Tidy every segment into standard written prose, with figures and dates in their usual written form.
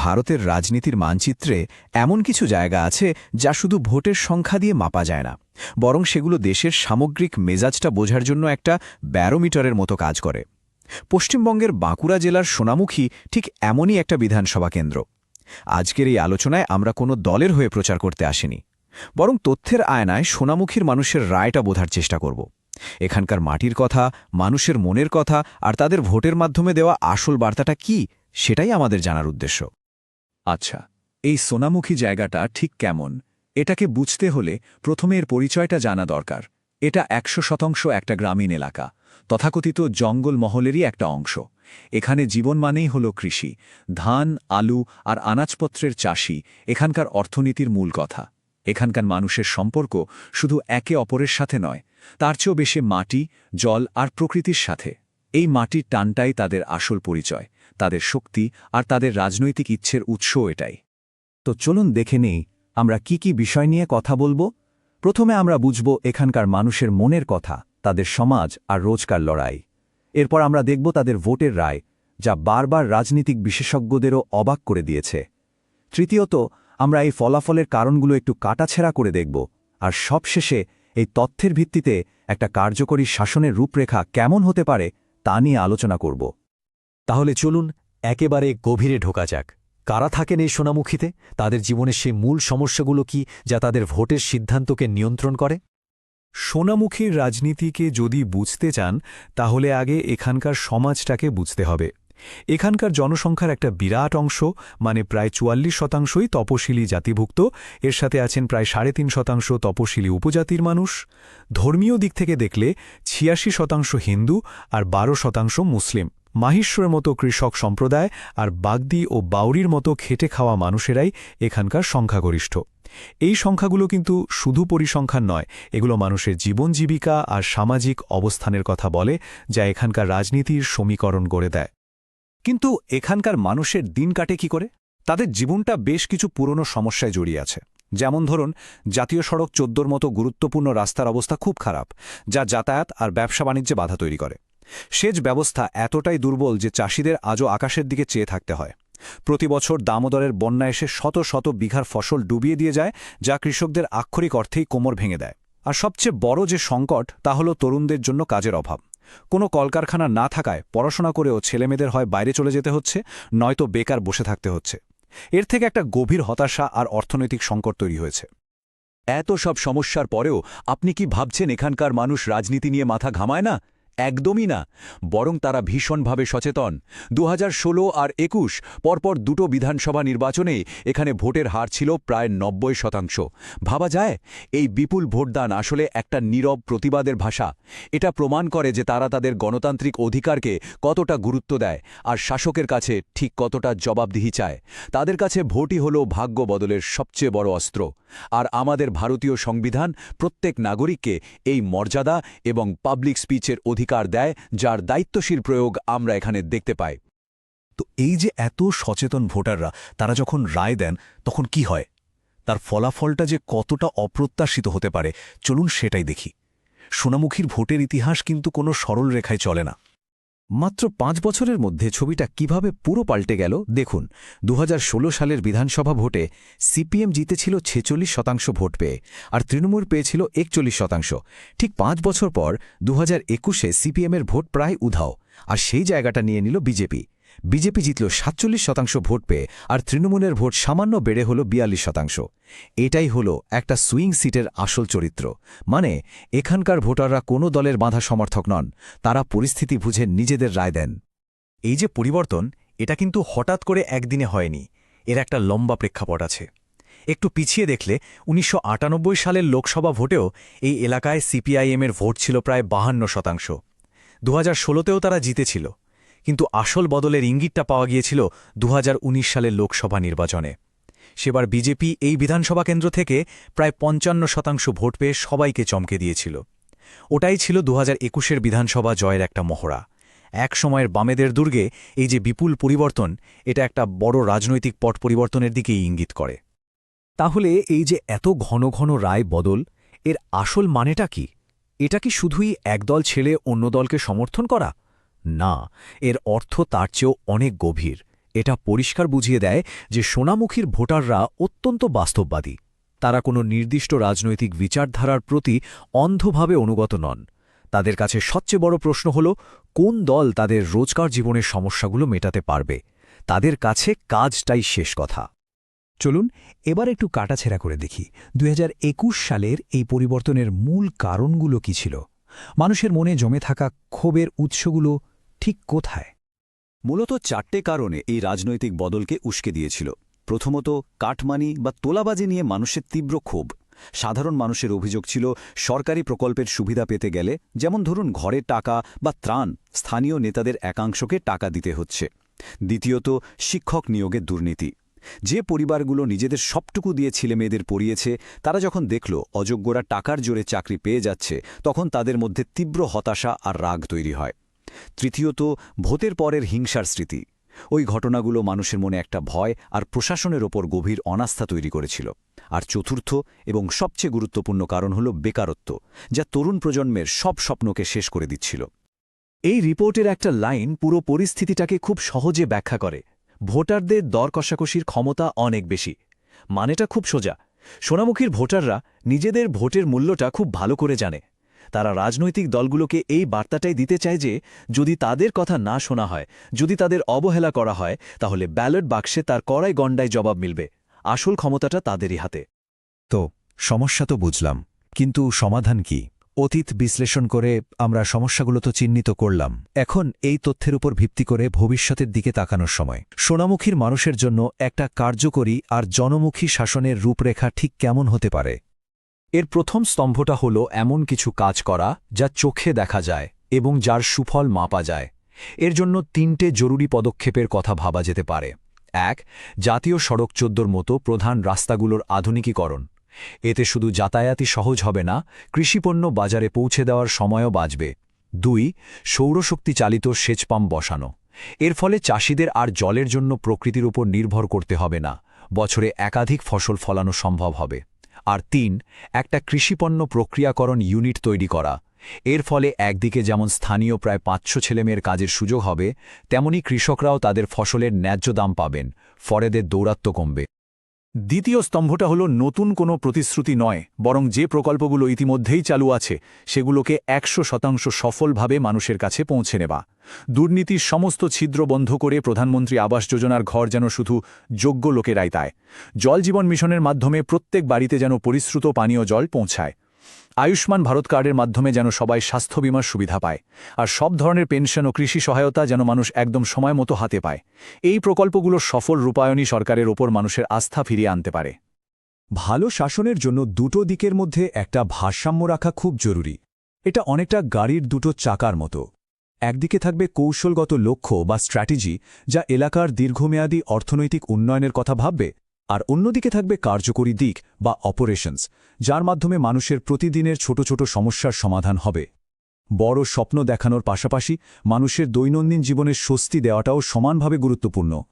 ভারতের রাজনীতির মানচিত্রে এমন কিছু জায়গা আছে যা শুধু ভোটের সংখ্যা দিয়ে মাপা যায় না, বরং সেগুলো দেশের সামগ্রিক মেজাজটা বোঝার জন্য একটা ব্যারোমিটারের মতো কাজ করে। পশ্চিমবঙ্গের বাঁকুড়া জেলার সোনামুখী ঠিক এমনই একটা বিধানসভা কেন্দ্র। আজকের এই আলোচনায় আমরা কোনো দলের হয়ে প্রচার করতে আসিনি, বরং তথ্যের আয়নায় সোনামুখীর মানুষের রায়টা বোঝার চেষ্টা করব। এখানকার মাটির কথা, মানুষের মনের কথা আর তাদের ভোটের মাধ্যমে দেওয়া আসল বার্তাটা কি, সেটাই আমাদের জানার উদ্দেশ্য। আচ্ছা, এই সোনামুখী জায়গাটা ঠিক কেমন এটাকে বুঝতে হলে প্রথমে এর পরিচয়টা জানা দরকার। এটা ১০০% একটা গ্রামীণ এলাকা, তথাকথিত জঙ্গল মহলেরই একটা অংশ। এখানে জীবন মানেই হল কৃষি, ধান, আলু আর আনাজপত্রের চাষি এখানকার অর্থনীতির মূল কথা। এখানকার মানুষের সম্পর্ক শুধু একে অপরের সাথে নয়, তার চেয়েও বেশি মাটি, জল আর প্রকৃতির সাথে। এই মাটির টানটাই তাদের আসল পরিচয়, তাদের শক্তি আর তাদের রাজনৈতিক ইচ্ছের উৎস এটাই। তো চলুন দেখে নেই আমরা কি কি বিষয় নিয়ে কথা বলবো। প্রথমে আমরা বুঝব এখানকার মানুষের মনের কথা, তাদের সমাজ আর রোজকার লড়াই। এরপর আমরা দেখব তাদের ভোটের রায়, যা বারবার রাজনীতিক বিশেষজ্ঞদেরও অবাক করে দিয়েছে। তৃতীয়ত, আমরা এই ফলাফলের কারণগুলো একটু কাটাছেঁড়া করে দেখব। আর সবশেষে এই তথ্যের ভিত্তিতে একটা কার্যকরী শাসনের রূপরেখা কেমন হতে পারে তা নিয়ে আলোচনা করব। তাহলে চলুন একেবারে গভীরে ঢোকা যাক। কারা থাকেন এই সোনামুখীতে, তাদের জীবনের সেই মূল সমস্যাগুলো কি যা তাদের ভোটের সিদ্ধান্তকে নিয়ন্ত্রণ করে? সোনামুখীর রাজনীতিকে যদি বুঝতে চান, তাহলে আগে এখানকার সমাজটাকে বুঝতে হবে। এখানকার জনসংখ্যার একটা বিরাট অংশ, মানে প্রায় ৪৪% তপশিলি জাতিভুক্ত। এর সাথে আছেন প্রায় ৩.৫% তপশিলি উপজাতির মানুষ। ধর্মীয় দিক থেকে দেখলে ৮৬% হিন্দু আর ১২% মুসলিম। মাহিষ্যের মতো কৃষক সম্প্রদায় আর বাগদি ও বাউরির মতো খেটে খাওয়া মানুষেরাই এখানকার সংখ্যাগরিষ্ঠ। এই সংখ্যাগুলো কিন্তু শুধু পরিসংখ্যান নয়, এগুলো মানুষের জীবন জীবিকা আর সামাজিক অবস্থানের কথা বলে, যা এখানকার রাজনীতির সমীকরণ গড়ে দেয়। কিন্তু এখানকার মানুষের দিন কাটে কি করে? তাদের জীবনটা বেশ কিছু পুরনো সমস্যায় জড়িয়ে আছে। যেমন ধরুন, জাতীয় সড়ক ১৪ মতো গুরুত্বপূর্ণ রাস্তার অবস্থা খুব খারাপ, যা যাতায়াত আর ব্যবসা বাণিজ্যে বাধা তৈরি করে। সেচ ব্যবস্থা এতটাই দুর্বল যে চাষিদের আজও আকাশের দিকে চেয়ে থাকতে হয়। প্রতি বছর দামোদরের বন্যা এসে শত শত বিঘার ফসল ডুবিয়ে দিয়ে যায়, যা কৃষকদের আক্ষরিক অর্থেই কোমর ভেঙে দেয়। আর সবচেয়ে বড় যে সংকট, তা হল তরুণদের জন্য কাজের অভাব। কোনো কলকারখানা না থাকায় পড়াশোনা করেও ছেলেমেয়েদের হয় বাইরে চলে যেতে হচ্ছে, নয়তো বেকার বসে থাকতে হচ্ছে। এর থেকে একটা গভীর হতাশা আর অর্থনৈতিক সংকট তৈরি হয়েছে। এত সব সমস্যার পরেও আপনি কি ভাবছেন এখানকার মানুষ রাজনীতি নিয়ে মাথা ঘামায় না? একদমই না, বরং তারা ভীষণভাবে সচেতন। ২০১৬ আর ২১ পরপর দুটো বিধানসভা নির্বাচনে এখানে ভোটের হার ছিল প্রায় ৯০%। ভাবা যায়, এই বিপুল ভোটদান আসলে একটা নীরব প্রতিবাদের ভাষা। এটা প্রমাণ করে যে তারা তাদের গণতান্ত্রিক অধিকারকে কতটা গুরুত্ব দেয় আর শাসকের কাছে ঠিক কতটা জবাবদিহি চায়। তাদের কাছে ভোটই হল ভাগ্য বদলের সবচেয়ে বড় অস্ত্র। আর আমাদের ভারতীয় সংবিধান প্রত্যেক নাগরিককে এই মর্যাদা এবং পাবলিক স্পিচের অধিকার দেয়, যার দায়িত্বশীল প্রয়োগ আমরা এখানে দেখতে পাই। তো এই যে এত সচেতন ভোটাররা, তারা যখন রায় দেন তখন কি হয়? তার ফলাফলটা যে কতটা অপ্রত্যাশিত হতে পারে, চলুন সেটাই দেখি। সোনামুখীর ভোটের ইতিহাস কিন্তু কোনো সরল রেখায় চলে না। মাত্র ৫ বছরের মধ্যে ছবিটা কিভাবে পুরো পাল্টে গেল দেখুন। ২০১৬ সালের বিধানসভা ভোটে সিপিএম জিতেছিল ৪৬% ভোট পেয়ে, আর তৃণমূল পেয়েছিল ৪১%। ঠিক ৫ বছর পর ২০২১-এ সিপিএমের ভোট প্রায় উধাও, আর সেই জায়গাটা নিয়ে নিল বিজেপি। বিজেপি জিতল ৪৭% ভোট পেয়ে, আর তৃণমূলের ভোট সামান্য বেড়ে হল ৪২%। এটাই হলো একটা সুইং সিটের আসল চরিত্র। মানে এখানকার ভোটাররা কোনো দলের বাঁধা সমর্থক নন, তারা পরিস্থিতি বুঝে নিজেদের রায় দেন। এই যে পরিবর্তন, এটা কিন্তু হঠাৎ করে একদিনে হয়নি, এর একটা লম্বা প্রেক্ষাপট আছে। একটু পিছিয়ে দেখলে ১৯৯৮ সালের লোকসভা ভোটেও এই এলাকায় সিপিআইএমের ভোট ছিল প্রায় ৫২%। ২০১৬তেও তারা জিতেছিল, কিন্তু আসল বদলের ইঙ্গিতটা পাওয়া গিয়েছিল ২০১৯ সালের লোকসভা নির্বাচনে। সেবার বিজেপি এই বিধানসভা কেন্দ্র থেকে প্রায় ৫৫% ভোট পেয়ে সবাইকে চমকে দিয়েছিল। ওটাই ছিল ২০২১-এর বিধানসভা জয়ের একটা মহড়া। এক সময়ের বামেদের দুর্গে এই যে বিপুল পরিবর্তন, এটা একটা বড় রাজনৈতিক পট পরিবর্তনের দিকেই ইঙ্গিত করে। তাহলে এই যে এত ঘন ঘন রায় বদল, এর আসল মানেটা কি? এটা কি শুধুই এক দল ছেড়ে অন্য দলকে সমর্থন করা? না, এর অর্থ তার চেয়েও অনেক গভীর। এটা পরিষ্কার বুঝিয়ে দেয় যে সোনামুখীর ভোটাররা অত্যন্ত বাস্তববাদী। তারা কোনো নির্দিষ্ট রাজনৈতিক বিচারধারার প্রতি অন্ধভাবে অনুগত নন। তাদের কাছে সবচেয়ে বড় প্রশ্ন হল কোন দল তাদের রোজকার জীবনের সমস্যাগুলো মেটাতে পারবে। তাদের কাছে কাজটাই শেষ কথা। চলুন এবার একটু কাটাছেঁড়া করে দেখি 2021 সালের এই পরিবর্তনের মূল কারণগুলো কি ছিল। মানুষের মনে জমে থাকা ক্ষোভের উৎসগুলো ঠিক কোথায়? মূলত 4টে কারণে এই রাজনৈতিক বদলকে উস্কে দিয়েছিল। প্রথমত, কাটমানি বা তোলাবাজি নিয়ে মানুষের তীব্র ক্ষোভ। সাধারণ মানুষের অভিযোগ ছিল সরকারি প্রকল্পের সুবিধা পেতে গেলে, যেমন ধরুন ঘরের টাকা বা ত্রাণ, স্থানীয় নেতাদের একাংশকে টাকা দিতে হচ্ছে। দ্বিতীয়ত, শিক্ষক নিয়োগের দুর্নীতি। যে পরিবারগুলো নিজেদের সবটুকু দিয়ে ছেলেমেয়েদের পড়িয়েছে, তারা যখন দেখল অযোগ্যরা টাকার জোরে চাকরি পেয়ে যাচ্ছে, তখন তাদের মধ্যে তীব্র হতাশা আর রাগ তৈরি হয়। তৃতীয়ত, ভোটের পরের হিংসার স্মৃতি। ওই ঘটনাগুলো মানুষের মনে একটা ভয় আর প্রশাসনের ওপর গভীর অনাস্থা তৈরি করেছিল। আর চতুর্থ এবং সবচেয়ে গুরুত্বপূর্ণ কারণ হল বেকারত্ব, যা তরুণ প্রজন্মের সব স্বপ্নকে শেষ করে দিচ্ছিল। এই রিপোর্টের একটা লাইন পুরো পরিস্থিতিটাকে খুব সহজে ব্যাখ্যা করে। ভোটারদের দর কষাকষির ক্ষমতা অনেক বেশি। মানেটা খুব সোজা। সোনামুখীর ভোটাররা নিজেদের ভোটের মূল্যটা খুব ভালো করে জানে। তারা রাজনৈতিক দলগুলোকে এই বার্তাটাই দিতে চায় যে যদি তাদের কথা না শোনা হয়, যদি তাদের অবহেলা করা হয়, তাহলে ব্যালট বাক্সে তার কড়াই গণ্ডায় জবাব মিলবে। আসল ক্ষমতাটা তাদেরই হাতে। তো সমস্যা তো বুঝলাম, কিন্তু সমাধান কি? অতীত বিশ্লেষণ করে আমরা সমস্যাগুলো তো চিহ্নিত করলাম। এখন এই তথ্যের উপর ভিত্তি করে ভবিষ্যতের দিকে তাকানোর সময়। সোনামুখীর মানুষের জন্য একটা কার্যকরী আর জনমুখী শাসনের রূপরেখা ঠিক কেমন হতে পারে? এর প্রথম স্তম্ভটা হল এমন কিছু কাজ করা যা চোখে দেখা যায় এবং যার সুফল মাপা যায়। এর জন্য 3টে জরুরি পদক্ষেপের কথা ভাবা যেতে পারে। 1. জাতীয় সড়ক 14 মতো প্রধান রাস্তাগুলোর আধুনিকীকরণ। এতে শুধু যাতায়াতই সহজ হবে না, কৃষিপণ্য বাজারে পৌঁছে দেওয়ার সময়ও বাঁচবে। 2. সৌরশক্তি চালিত সেচ পাম্প বসানো। এর ফলে চাষিদের আর জলের জন্য প্রকৃতির উপর নির্ভর করতে হবে না, বছরে একাধিক ফসল ফলানো সম্ভব হবে। আর 3. একটা কৃষিপণ্য প্রক্রিয়াকরণ ইউনিট তৈরি করা। এর ফলে একদিকে যেমন স্থানীয় প্রায় 500 ছেলেমেয়ের কাজের সুযোগ হবে, তেমনি কৃষকরাও তাদের ফসলের ন্যায্য দাম পাবেন, ফরেদের দৌরাত্ম্য কমবে। দ্বিতীয় স্তম্ভটা হল নতুন কোনো প্রতিশ্রুতি নয়, বরং যে প্রকল্পগুলো ইতিমধ্যেই চালু আছে সেগুলোকে 100% সফলভাবে মানুষের কাছে পৌঁছে নেওয়া। দুর্নীতির সমস্ত ছিদ্র বন্ধ করে প্রধানমন্ত্রী আবাস যোজনার ঘর যেন শুধু যোগ্য লোকেরাই পায়। জল জীবন মিশনের মাধ্যমে প্রত্যেক বাড়িতে যেন পরিশ্রুত পানীয় জল পৌঁছায়। আয়ুষ্মান ভারত কার্ডের মাধ্যমে যেন সবাই স্বাস্থ্য বীমার সুবিধা পায়। আর সব ধরনের পেনশন ও কৃষি সহায়তা যেন মানুষ একদম সময় মতো হাতে পায়। এই প্রকল্পগুলোর সফল রূপায়ণই সরকারের ওপর মানুষের আস্থা ফিরিয়ে আনতে পারে। ভালো শাসনের জন্য দুটো দিকের মধ্যে একটা ভারসাম্য রাখা খুব জরুরি। এটা অনেকটা গাড়ির দুটো চাকার মতো। একদিকে থাকবে কৌশলগত লক্ষ্য বা স্ট্র্যাটেজি, যা এলাকার দীর্ঘমেয়াদী অর্থনৈতিক উন্নয়নের কথা ভাববে, আর অন্যদিকে থাকবে কার্যকরী দিক বা অপারেশনস, যার মাধ্যমে মানুষের প্রতিদিনের ছোট ছোট সমস্যার সমাধান হবে। বড় স্বপ্ন দেখানোর পাশাপাশি মানুষের দৈনন্দিন জীবনের স্বস্তি দেওয়াটাও সমানভাবে গুরুত্বপূর্ণ।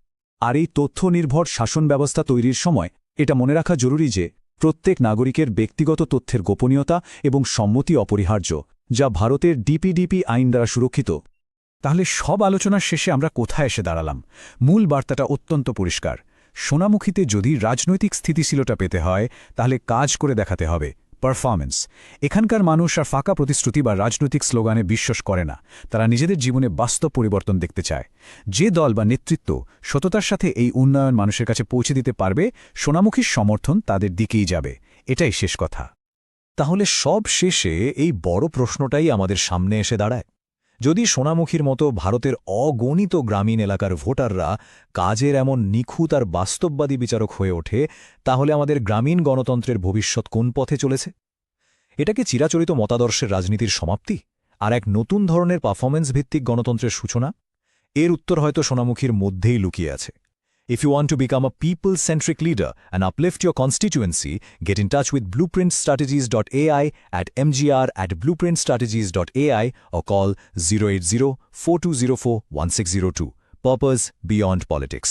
আর এই তথ্য নির্ভর শাসন ব্যবস্থা তৈরির সময় এটা মনে রাখা জরুরি যে প্রত্যেক নাগরিকের ব্যক্তিগত তথ্যের গোপনীয়তা এবং সম্মতি অপরিহার্য, যা ভারতের ডিপিডিপি আইন দ্বারা সুরক্ষিত। তাহলে সব আলোচনার শেষে আমরা কোথায় এসে দাঁড়ালাম? মূল বার্তাটা অত্যন্ত পরিষ্কার। সোনামুখীতে যদি রাজনৈতিক স্থিতিশীলতা পেতে হয়, তাহলে কাজ করে দেখাতে হবে, পারফরম্যান্স। এখানকার মানুষ আর ফাঁকা প্রতিশ্রুতি বা রাজনৈতিক স্লোগানে বিশ্বাস করে না। তারা নিজেদের জীবনে বাস্তব পরিবর্তন দেখতে চায়। যে দল বা নেতৃত্ব সততার সাথে এই উন্নয়ন মানুষের কাছে পৌঁছে দিতে পারবে, সোনামুখীর সমর্থন তাদের দিকেই যাবে। এটাই শেষ কথা। তাহলে সব শেষে এই বড় প্রশ্নটাই আমাদের সামনে এসে দাঁড়ায়। যদি সোনামুখীর মতো ভারতের অগণিত গ্রামীণ এলাকার ভোটাররা কাজের এমন নিখুঁত আর বাস্তববাদী বিচারক হয়ে ওঠে, তাহলে আমাদের গ্রামীণ গণতন্ত্রের ভবিষ্যৎ কোন পথে চলেছে? এটা কি চিরাচরিত মতাদর্শের রাজনীতির সমাপ্তি, আর এক নতুন ধরনের পারফরম্যান্স ভিত্তিক গণতন্ত্রের সূচনা? এর উত্তর হয়তো সোনামুখীর মধ্যেই লুকিয়ে আছে। If you want to become a people-centric leader and uplift your constituency, get in touch with blueprintstrategies.ai at mgr@blueprintstrategies.ai or call 080-4204-1602. Purpose beyond politics.